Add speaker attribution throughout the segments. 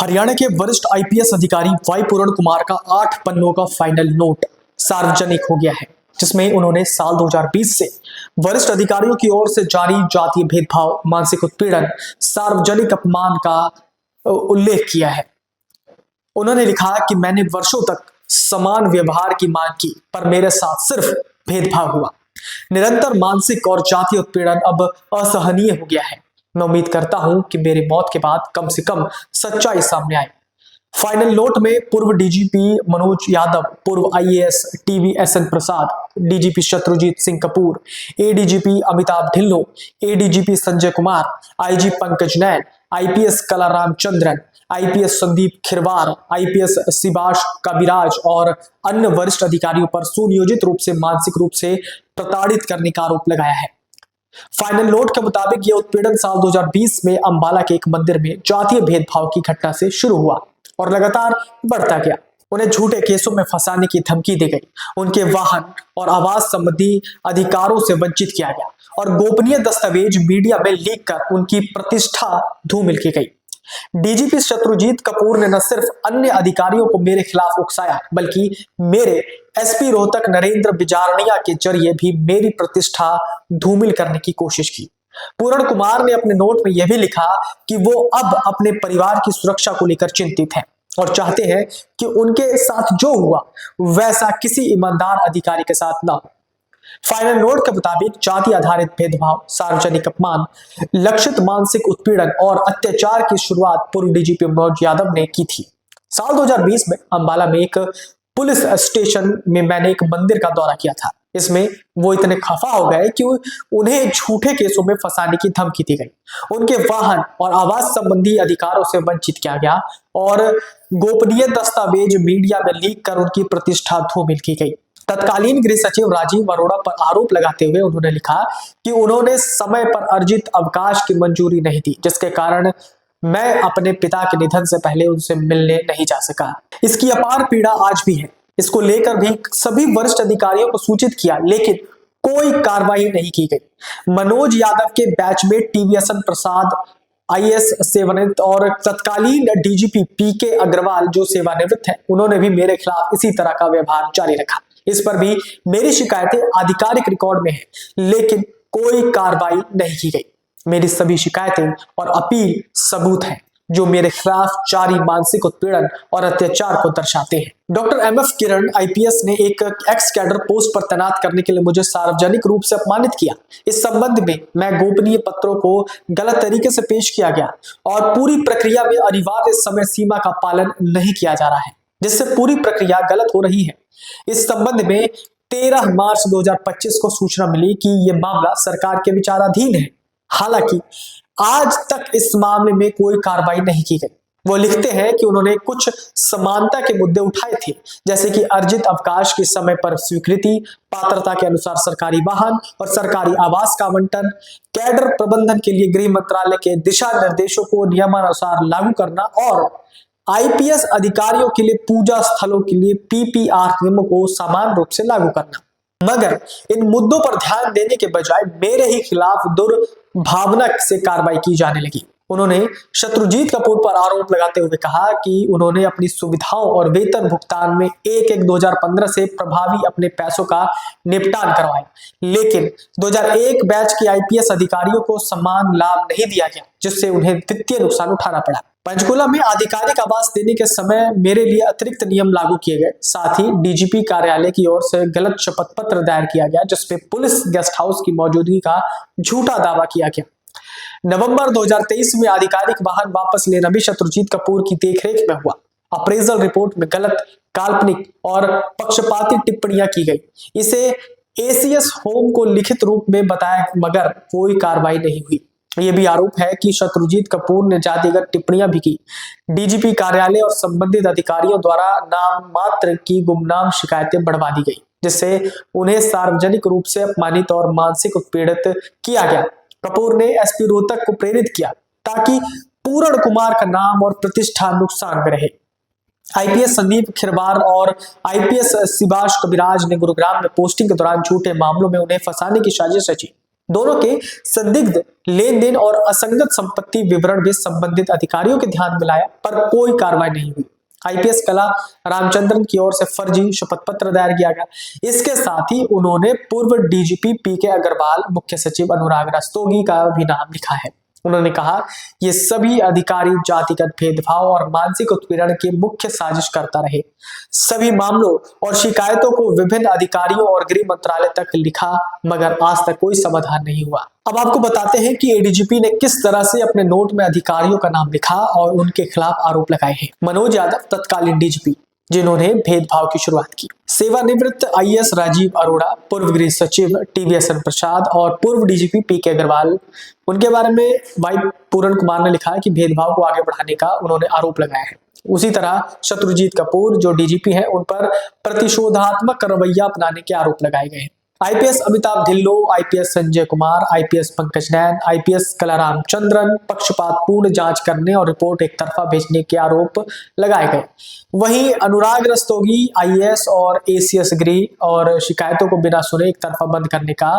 Speaker 1: हरियाणा के वरिष्ठ आईपीएस अधिकारी वाई पूरण कुमार का 8 पन्नों का फाइनल नोट सार्वजनिक हो गया है, जिसमें उन्होंने साल 2020 से वरिष्ठ अधिकारियों की ओर से जारी जातीय भेदभाव, मानसिक उत्पीड़न, सार्वजनिक अपमान का उल्लेख किया है। उन्होंने लिखा कि मैंने वर्षों तक समान व्यवहार की मांग की, पर मेरे साथ सिर्फ भेदभाव हुआ। निरंतर मानसिक और जातीय उत्पीड़न अब असहनीय हो गया है। मैं उम्मीद करता हूं कि मेरी मौत के बाद कम से कम सच्चाई सामने आए। फाइनल नोट में पूर्व डीजीपी मनोज यादव, पूर्व IAS TV SN Prasad, DGP Shatrujeet Singh Kapur, ADGP Amitabh Dhillon, ADGP Sanjay Kumar, IG Pankaj Nain, IPS Kalaram Chandran, IPS Sandeep Khirwar, IPS Shibash Kabiraj और अन्य वरिष्ठ अधिकारियों पर सुनियोजित रूप से मानसिक रूप से प्रताड़ित करने का आरोप लगाया है। फाइनल नोट के मुताबिक यह उत्पीड़न साल 2020 में अंबाला के एक मंदिर में जातीय भेदभाव की घटना से शुरू हुआ और लगातार बढ़ता गया। उन्हें झूठे केसों में फंसाने की धमकी दी गई, उनके वाहन और आवास संबंधी अधिकारों से वंचित किया गया और गोपनीय दस्तावेज मीडिया में लीक कर उनकी प्रतिष्ठा धूमिल की गई। डीजीपी शत्रुजीत कपूर ने न सिर्फ अन्य अधिकारियों को मेरे खिलाफ उकसाया, बल्कि मेरे एसपी रोहतक नरेंद्र बिजारनिया के जरिए भी मेरी प्रतिष्ठा धूमिल करने की कोशिश की। पूरण कुमार ने अपने नोट में यह भी लिखा कि वो अब अपने परिवार की सुरक्षा को लेकर चिंतित हैं और चाहते हैं कि उनके साथ जो हुआ वैसा किसी ईमानदार अधिकारी के साथ ना हो। फाइनल नोट के मुताबिक जाति आधारित भेदभाव, सार्वजनिक अपमान, लक्षित मानसिक उत्पीड़न और अत्याचार की शुरुआत पूर्व डीजीपी मनोज यादव ने की थी। साल 2020 में अंबाला में एक पुलिस स्टेशन में मैंने एक मंदिर का दौरा किया था। इसमें वो इतने खफा हो गए कि उन्हें झूठे केसों में फंसाने की धमकी दी गई, उनके वाहन और आवास संबंधी अधिकारों से वंचित किया गया और गोपनीय दस्तावेज मीडिया में लीक कर उनकी प्रतिष्ठा धूमिल की गई। तत्कालीन गृह सचिव राजीव अरोड़ा पर आरोप लगाते हुए उन्होंने लिखा कि उन्होंने समय पर अर्जित अवकाश की मंजूरी नहीं दी, जिसके कारण मैं अपने पिता के निधन से पहले उनसे मिलने नहीं जा सका। इसकी अपार पीड़ा आज भी है। इसको लेकर भी सभी वरिष्ठ अधिकारियों को सूचित किया, लेकिन कोई कार्रवाई नहीं की गई। मनोज यादव के बैचमेट टीवीएसएन प्रसाद आईएएस सेवानिवृत्त और तत्कालीन डीजीपी पीके अग्रवाल जो सेवानिवृत्त है, उन्होंने भी मेरे खिलाफ इसी तरह का व्यवहार जारी रखा। इस पर भी मेरी शिकायतें आधिकारिक रिकॉर्ड में हैं, लेकिन कोई कार्रवाई नहीं की गई। मेरी सभी शिकायतें और अपील सबूत हैं जो मेरे खिलाफ जारी मानसिक उत्पीड़न और अत्याचार को दर्शाते हैं। डॉक्टर एमएफ किरण आईपीएस ने एक एक्स कैडर पोस्ट पर तैनात करने के लिए मुझे सार्वजनिक रूप से अपमानित किया। इस संबंध में मैं गोपनीय पत्रों को गलत तरीके से पेश किया गया और पूरी प्रक्रिया में अनिवार्य समय सीमा का पालन नहीं किया जा रहा है, जिससे पूरी प्रक्रिया गलत हो रही है। इस संबंध में 13 मार्च 2025 को सूचना मिली कि यह मामला सरकार के विचाराधीन है। हालांकि आज तक इस मामले में कोई कार्रवाई नहीं की गई। वो लिखते हैं कि उन्होंने कुछ समानता के मुद्दे उठाए थे, जैसे कि अर्जित अवकाश की समय पर स्वीकृति, पात्रता के अनुसार सरकारी वाहन और सरकारी आवास का आवंटन, कैडर प्रबंधन के लिए गृह मंत्रालय के दिशा निर्देशों को नियमानुसार लागू करना और आईपीएस अधिकारियों के लिए पूजा स्थलों के लिए पीपीआर नियमों को समान रूप से लागू करना। मगर इन मुद्दों पर ध्यान देने के बजाय मेरे ही खिलाफ दुर्भावना से कार्रवाई की जाने लगी। उन्होंने शत्रुजीत कपूर पर आरोप लगाते हुए कहा कि उन्होंने अपनी सुविधाओं और वेतन भुगतान में 1/1/2015 से प्रभावी अपने पैसों का निपटान करवाया, लेकिन 2001 बैच के आईपीएस अधिकारियों को समान लाभ नहीं दिया गया, जिससे उन्हें वित्तीय नुकसान उठाना पड़ा। पंचकुला में आधिकारिक आवास देने के समय मेरे लिए अतिरिक्त नियम लागू किए गए। साथ ही डीजीपी कार्यालय की ओर से गलत शपथ पत्र दायर किया गया, जिसपे पुलिस गेस्ट हाउस की मौजूदगी का झूठा दावा किया गया। नवंबर 2023 में आधिकारिक वाहन वापस लेना भी शत्रुजीत कपूर की देखरेख में हुआ। अप्रेजल रिपोर्ट में गलत, काल्पनिक और पक्षपाती टिप्पणियां की गई। इसे एसीएस होम को लिखित रूप में बताया, मगर कोई कार्रवाई नहीं हुई। यह भी आरोप है कि शत्रुजीत कपूर ने जातिगत टिप्पणियां भी की। डीजीपी कार्यालय और संबंधित अधिकारियों द्वारा नाम मात्र की गुमनाम शिकायतें बढ़वा दी गई, जिससे उन्हें सार्वजनिक रूप से अपमानित और मानसिक उत्पीड़ित किया गया। कपूर ने एसपी रोहतक को प्रेरित किया ताकि पूरण कुमार का नाम और प्रतिष्ठा नुकसान में रहे। आईपीएस संदीप खिरवार और आईपीएस शिबाश कविराज ने गुरुग्राम में पोस्टिंग के दौरान झूठे मामलों में उन्हें फंसाने की साजिश रची। दोनों के संदिग्ध लेन देन और असंगत संपत्ति विवरण भी संबंधित अधिकारियों के ध्यान में लाया, पर कोई कार्रवाई नहीं हुई। आईपीएस कला रामचंद्रन की ओर से फर्जी शपथ पत्र दायर किया गया। इसके साथ ही उन्होंने पूर्व डीजीपी पीके अग्रवाल, मुख्य सचिव अनुराग रस्तोगी का भी नाम लिखा है। उन्होंने कहा, ये सभी अधिकारी जातिगत भेदभाव और मानसिक उत्पीड़न की मुख्य साजिश करता रहे। सभी मामलों और शिकायतों को विभिन्न अधिकारियों और गृह मंत्रालय तक लिखा, मगर आज तक कोई समाधान नहीं हुआ। अब आपको बताते हैं कि एडीजीपी ने किस तरह से अपने नोट में अधिकारियों का नाम लिखा और उनके खिलाफ आरोप लगाए हैं। मनोज यादव, तत्कालीन डीजीपी, जिन्होंने भेदभाव की शुरुआत की। सेवानिवृत्त आईएएस राजीव अरोड़ा, पूर्व गृह सचिव टीवीएसएन प्रसाद और पूर्व डीजीपी पीके अग्रवाल, उनके बारे में वाई पूरण कुमार ने लिखा है कि भेदभाव को आगे बढ़ाने का उन्होंने आरोप लगाया है। उसी तरह शत्रुजीत कपूर, जो डीजीपी हैं, उन पर प्रतिशोधात्मक रवैया अपनाने के आरोप लगाए गए हैं। IPS Amitabh Dhillon, IPS Sanjay Kumar, IPS Pankaj Nain, IPS Kala Ramachandran पक्षपातपूर्ण जांच करने और रिपोर्ट एक तरफा भेजने के आरोप लगाए गए। वहीं अनुराग रस्तोगी आईएएस और एसीएस गृह और शिकायतों को बिना सुने एक तरफा बंद करने का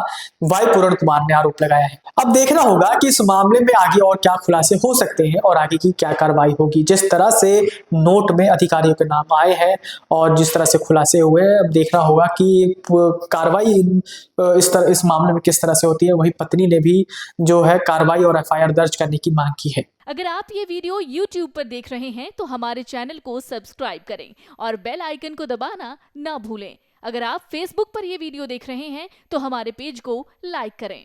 Speaker 1: वाई पूरण कुमार ने आरोप लगाया है। अब देखना होगा कि इस मामले में आगे और क्या खुलासे हो सकते हैं और आगे की क्या कार्रवाई होगी। जिस तरह से नोट में अधिकारियों के नाम आए हैं और जिस तरह से खुलासे हुए हैं, अब देखना होगा कि कार्रवाई इस मामले में किस तरह से होती है। वही पत्नी ने भी जो है कार्रवाई और एफआईआर दर्ज करने की मांग की है।
Speaker 2: अगर आप ये वीडियो YouTube पर देख रहे हैं तो हमारे चैनल को सब्सक्राइब करें और बेल आइकन को दबाना ना भूलें। अगर आप Facebook पर ये वीडियो देख रहे हैं तो हमारे पेज को लाइक करें।